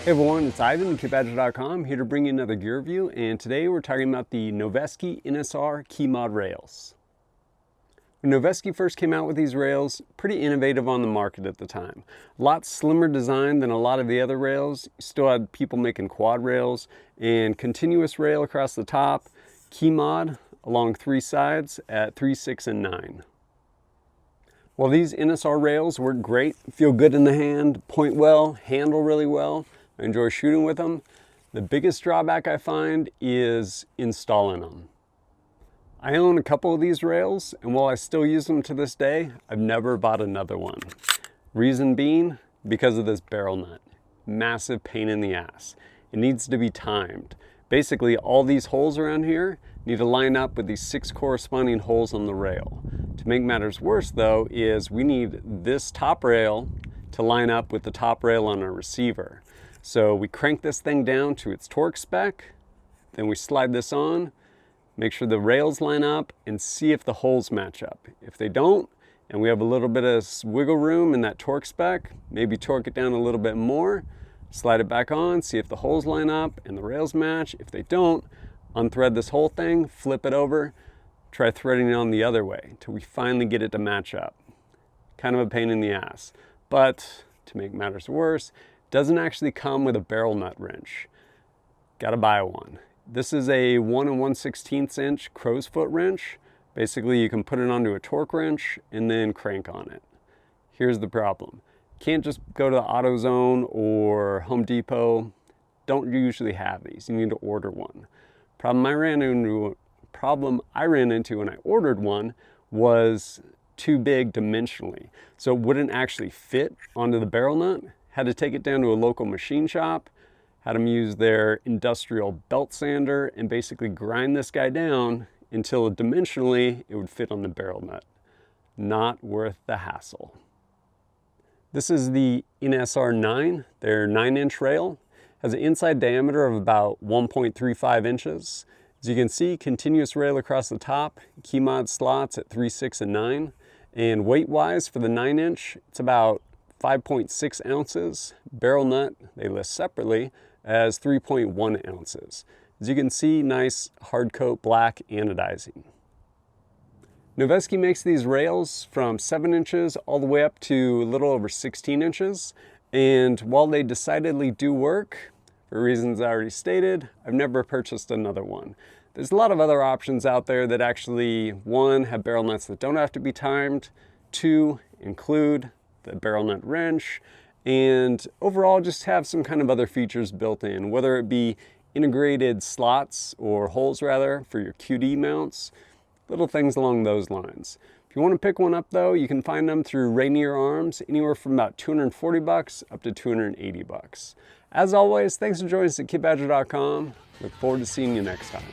Hey everyone, it's Ivan with KitBadger.com, here to bring you another gear review, and today we're talking about the Noveske NSR Keymod Rails. When Noveske first came out with these rails, pretty innovative on the market at the time. A lot slimmer design than a lot of the other rails. You still had people making quad rails and continuous rail across the top, Keymod along three sides at 3, 6, and 9. While these NSR rails work great, feel good in the hand, point well, handle really well, I enjoy shooting with them, the biggest drawback I find is installing them. I own a couple of these rails, and while I still use them to this day, I've never bought another one. Reason being, because of this barrel nut. Massive pain in the ass. It needs to be timed. Basically, all these holes around here need to line up with these 6 corresponding holes on the rail. To make matters worse though, is we need this top rail to line up with the top rail on our receiver. So we crank this thing down to its torque spec, then we slide this on, make sure the rails line up, and see if the holes match up. If they don't, and we have a little bit of wiggle room in that torque spec, maybe torque it down a little bit more, slide it back on, see if the holes line up and the rails match. If they don't, unthread this whole thing, flip it over, try threading it on the other way until we finally get it to match up. Kind of a pain in the ass. But to make matters worse, doesn't actually come with a barrel nut wrench. Gotta buy one. This is a 1 1/16 inch crow's foot wrench. Basically, you can put it onto a torque wrench and then crank on it. Here's the problem. Can't just go to AutoZone or Home Depot. Don't usually have these. You need to order one. Problem I ran into when I ordered one was too big dimensionally. So it wouldn't actually fit onto the barrel nut. Had to take it down to a local machine shop, had them use their industrial belt sander and basically grind this guy down until dimensionally it would fit on the barrel nut. Not worth the hassle. This is the NSR 9, their 9-inch rail. Has an inside diameter of about 1.35 inches. As you can see, continuous rail across the top, Keymod slots at 3, 6, and 9. And weight-wise for the 9-inch, it's about 5.6 ounces. Barrel nut, they list separately, as 3.1 ounces. As you can see, nice hard coat black anodizing. Noveske makes these rails from 7 inches all the way up to a little over 16 inches. And while they decidedly do work, for reasons I already stated, I've never purchased another one. There's a lot of other options out there that actually, 1, have barrel nuts that don't have to be timed, 2, include the barrel nut wrench, and overall just have some kind of other features built in, whether it be integrated slots or holes rather for your QD mounts, little things along those lines. If you want to pick one up though, you can find them through Rainier Arms, anywhere from about $240 up to $280. As always, thanks for joining us at KitBadger.com. Look forward to seeing you next time.